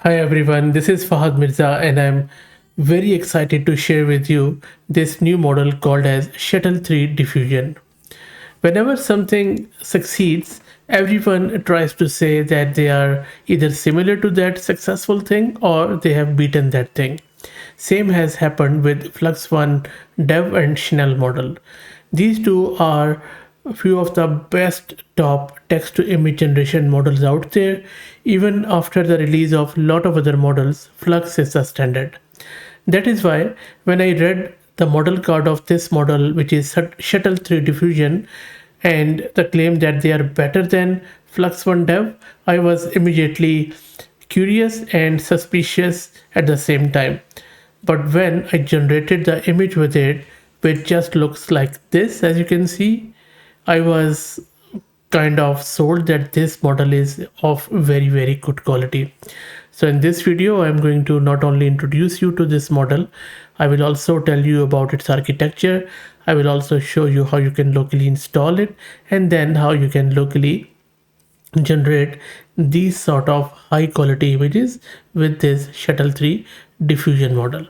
Hi everyone, this is Fahad Mirza and I'm very excited to share with you this new model called as Shuttle 3 Diffusion. Whenever something succeeds, everyone tries to say that they are either similar to that successful thing or they have beaten that thing. Same has happened with Flux 1 Dev and Chanel model. These two are a few of the best top text to image generation models out there. Even after the release of a lot of other models, Flux is the standard. That is why when I read the model card of this model, which is Shuttle 3 Diffusion, and the claim that they are better than Flux 1 Dev, I was immediately curious and suspicious at the same time. But when I generated the image with it, which just looks like this, as you can see, I was kind of sold that this model is of very good quality. So in this video I'm going to not only introduce you to this model, I will also tell you about its architecture. I will also show you how you can locally install it and then how you can locally generate these sort of high quality images with this Shuttle 3 diffusion model.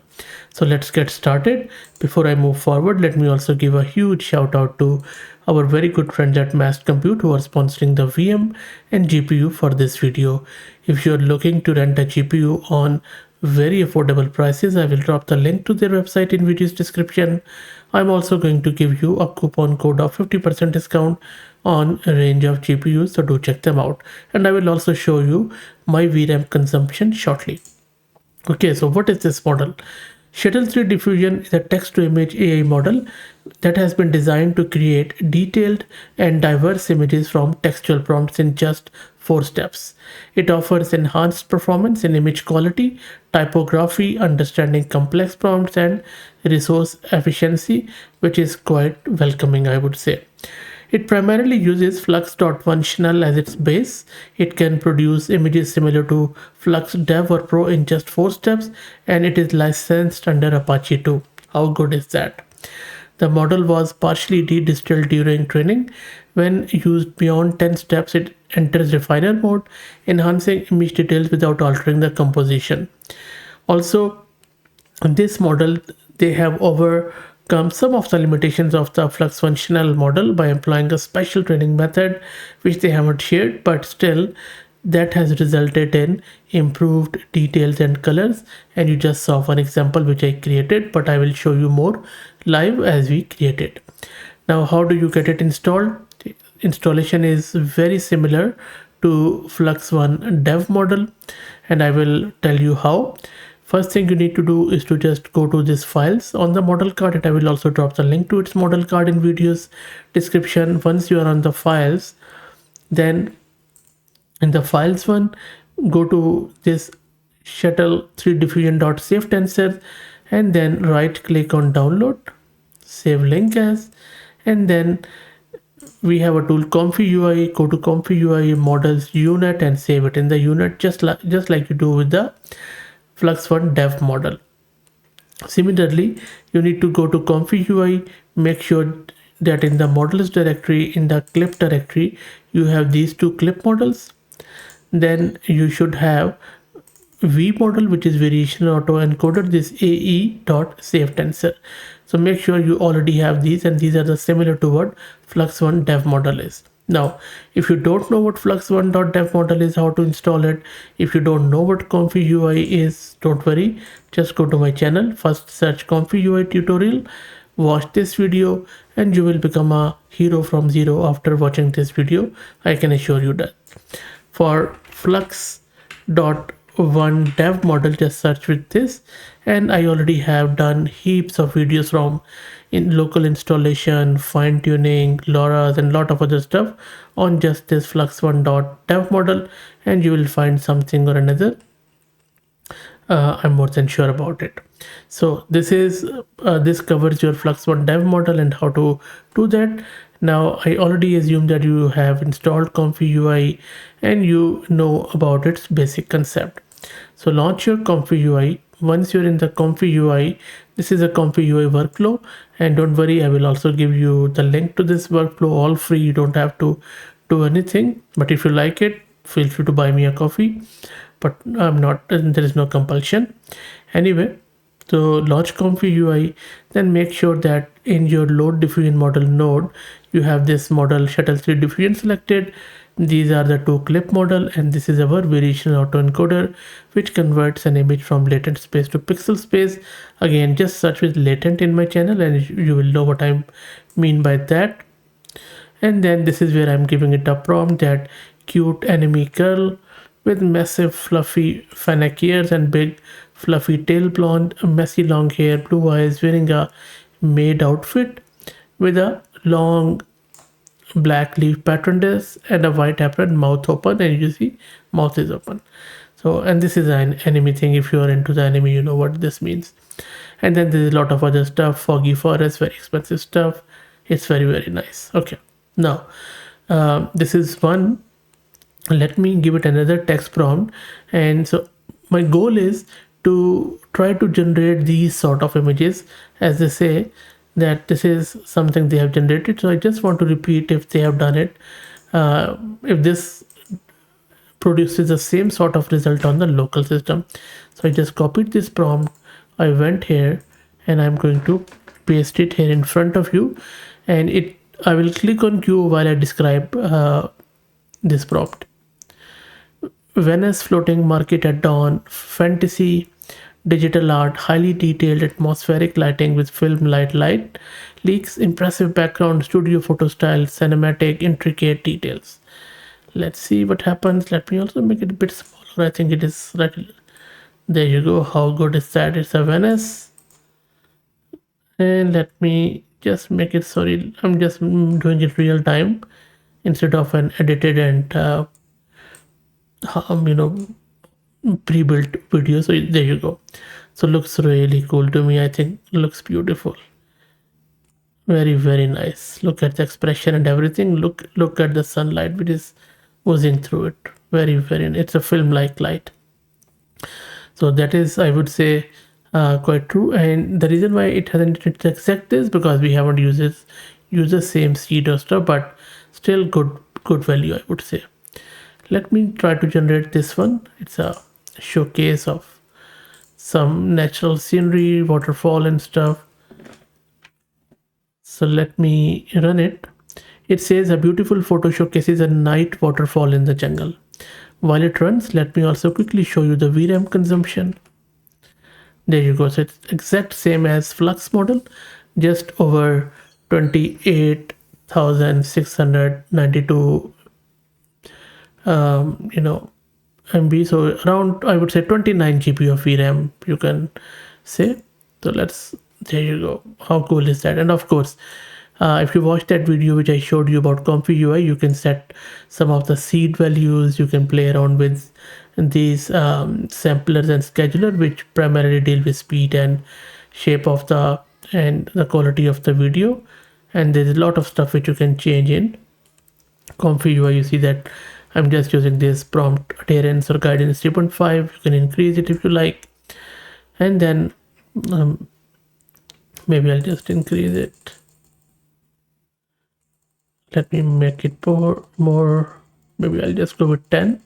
So let's get started. Before I move forward, let me also give a huge shout out to our very good friends at Massed Compute who are sponsoring the VM and GPU for this video. If you're looking to rent a GPU on very affordable prices, I will drop the link to their website in video's description. I'm also going to give you a coupon code of 50% discount on a range of GPUs, so do check them out. And I will also show you my VRAM consumption shortly. Okay, so what is this model? Shuttle 3 Diffusion is a text to image AI model that has been designed to create detailed and diverse images from textual prompts in just 4 steps. It offers enhanced performance in image quality, typography, understanding complex prompts, and resource efficiency, which is quite welcoming, I would say. It primarily uses Flux.1 Shuttle as its base. It can produce images similar to Flux Dev or Pro in just 4 steps, and it is licensed under Apache 2. How good is that? The model was partially de-distilled during training. When used beyond 10 steps, it enters refiner mode, enhancing image details without altering the composition. Also, this model, they have overcome some of the limitations of the flux functional model by employing a special training method which they haven't shared, but still that has resulted in improved details and colors. And you just saw one example which I created, but I will show you more live as we create it. Now, how do you get it installed? The installation is very similar to Flux 1 dev model, and I will tell you how. First thing you need to do is to just go to this files on the model card, and I will also drop the link to its model card in video's description. Once you are on the files, then in the files one, go to this shuttle 3 diffusion.save tensor and then right click on download, save link as, and then we have a tool comfy UI. Go to comfy UI models unit and save it in the unit, just like you do with the Flux 1 dev model. Similarly, you need to go to comfy UI, make sure that in the models directory, in the clip directory, you have these two clip models. Then you should have V model, which is variation auto encoder, this AE.save tensor. So make sure you already have these, and these are the similar to what Flux 1 dev model is. Now, if you don't know what Flux1.dev model is, how to install it, if you don't know what Comfy UI is, don't worry, just go to my channel, first search Comfy UI tutorial, watch this video, and you will become a hero from zero after watching this video. I can assure you that. For Flux.1 dev model, just search with this, and I already have done heaps of videos from in local installation, fine tuning, LoRa's, and lot of other stuff on just this Flux1.dev model, and you will find something or another. I'm more than sure about it. So this covers your Flux1 dev model and how to do that. Now I already assume that you have installed Comfy UI and you know about its basic concept. So launch your Comfy UI. Once you're in the Comfy UI, this is a Comfy UI workflow, and don't worry, I will also give you the link to this workflow, all free. You don't have to do anything, but if you like it, feel free to buy me a coffee. but I'm not, there is no compulsion. Anyway, so launch Comfy UI, then make sure that in your load diffusion model node, you have this model Shuttle 3 diffusion selected. These are the two clip model, and this is our variation autoencoder, which converts an image from latent space to pixel space. Again, just search with latent in my channel and you will know what I mean by that. And then this is where I'm giving it a prompt that cute enemy girl with massive fluffy fennec ears and big fluffy tail, blonde, messy long hair, blue eyes, wearing a maid outfit with a long black leaf pattern dress and a white apron, mouth open, and you see mouth is open. So, and this is an enemy thing. If you are into the enemy, you know what this means. And then there's a lot of other stuff, foggy forest, very expensive stuff. It's very, very nice. Okay, now this is one. Let me give it another text prompt. And so my goal is to try to generate these sort of images, as they say that this is something they have generated. So I just want to repeat if they have done it. If this produces the same sort of result on the local system. So I just copied this prompt, I went here, and I'm going to paste it here in front of you, and I will click on Q while I describe this prompt. Venice floating market at dawn, fantasy, digital art, highly detailed atmospheric lighting with film light leaks, impressive background, studio photo style, cinematic, intricate details. Let's see what happens. Let me also make it a bit smaller. I think it is right. There you go. How good is that? It's a Venice. And let me just make it, sorry, I'm just doing it real time instead of an edited and you know, pre-built video. So there you go. So looks really cool to me. I think looks beautiful. Very, very nice. Look at the expression and everything. Look at the sunlight which is oozing through it. Very, very, it's a film like light. So that is, I would say, quite true. And the reason why it hasn't exact this because we haven't used the same seed or stuff, but still good value, I would say. Let me try to generate this one. It's a showcase of some natural scenery, waterfall and stuff. So let me run it. It says a beautiful photo showcases a night waterfall in the jungle. While it runs, let me also quickly show you the VRAM consumption. There you go. So it's exact same as Flux model, just over 28,692 MB. So around, I would say 29 GB of VRAM you can say. So there you go. How cool is that? And of course, if you watch that video which I showed you about Comfy UI, you can set some of the seed values. You can play around with these samplers and scheduler, which primarily deal with speed and shape of the quality of the video. And there's a lot of stuff which you can change in Comfy UI. You see that I'm just using this prompt adherence or guidance 3.5. You can increase it if you like, and then maybe I'll just increase it. Let me make it more. Maybe I'll just go with 10.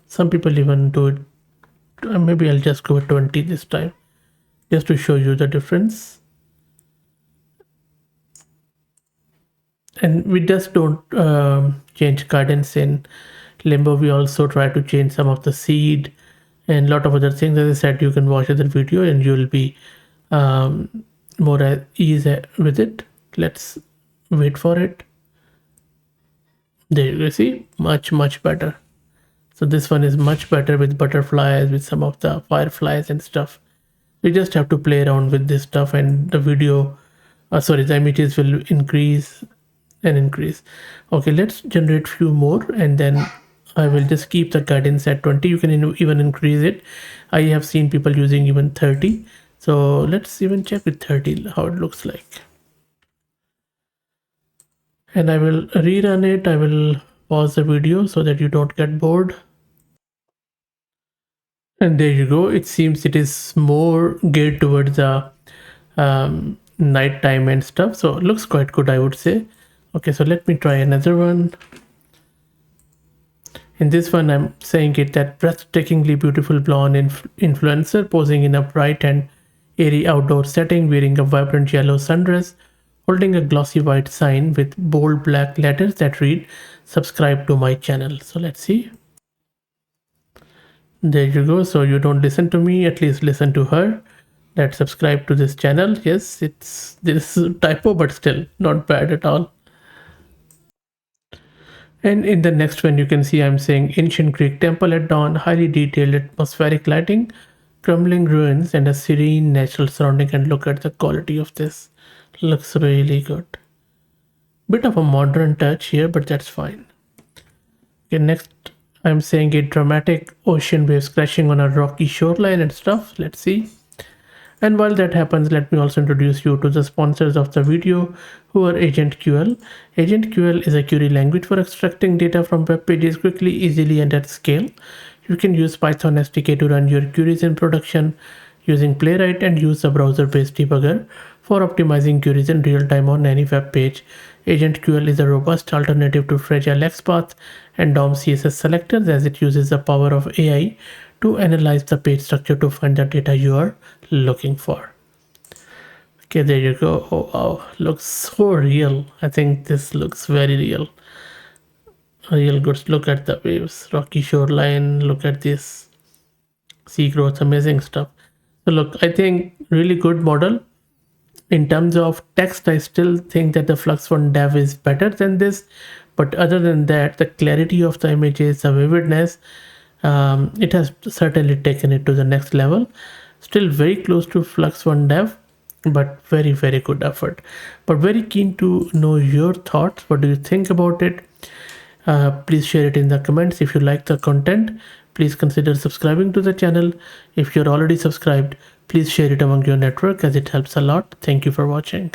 Some people even do it. Maybe I'll just go with 20 this time, just to show you the difference. And we just don't change cadence in Limbo. We also try to change some of the seed and a lot of other things. As I said, you can watch other video and you'll be more at ease with it. Let's wait for it. There you see, much better. So this one is much better with butterflies, with some of the fireflies and stuff. You just have to play around with this stuff, and the video, the images will increase and increase. Okay, let's generate few more, and then I will just keep the guidance at 20. You can even increase it. I have seen people using even 30. So let's even check with 30 how it looks like. And I will rerun it. I will pause the video so that you don't get bored. And there you go. It seems it is more geared towards the nighttime and stuff. So it looks quite good, I would say. Okay, so let me try another one. In this one, I'm saying it that breathtakingly beautiful blonde influencer posing in a bright and airy outdoor setting, wearing a vibrant yellow sundress, holding a glossy white sign with bold black letters that read, "Subscribe to my channel." So let's see. There you go. So you don't listen to me, at least listen to her. Let's subscribe to this channel. Yes, it's this typo, but still not bad at all. And in the next one, you can see I'm saying ancient Greek temple at dawn, highly detailed atmospheric lighting, crumbling ruins, and a serene natural surrounding. And look at the quality of this. Looks really good. Bit of a modern touch here, but that's fine. Okay, next I'm saying a dramatic ocean waves crashing on a rocky shoreline and stuff. Let's see. And while that happens, let me also introduce you to the sponsors of the video, who are Agent QL. Agent QL is a query language for extracting data from web pages quickly, easily, and at scale. You can use Python SDK to run your queries in production using Playwright and use a browser-based debugger for optimizing queries in real time on any web page. Agent QL is a robust alternative to fragile XPath and DOM CSS selectors, as it uses the power of AI to analyze the page structure to find the data you are looking for. Okay, there you go. Oh wow, looks so real. I think this looks very real. Real good. Look at the waves, rocky shoreline. Look at this sea growth, amazing stuff. So look, I think really good model. In terms of text, I still think that the Flux One Dev is better than this, but other than that, the clarity of the images, the vividness, it has certainly taken it to the next level. Still very close to Flux One Dev, but very good effort. But very keen to know your thoughts. What do you think about it? Please share it in the comments. If you like the content, please consider subscribing to the channel. If you're already subscribed, please share it among your network, as it helps a lot. Thank you for watching.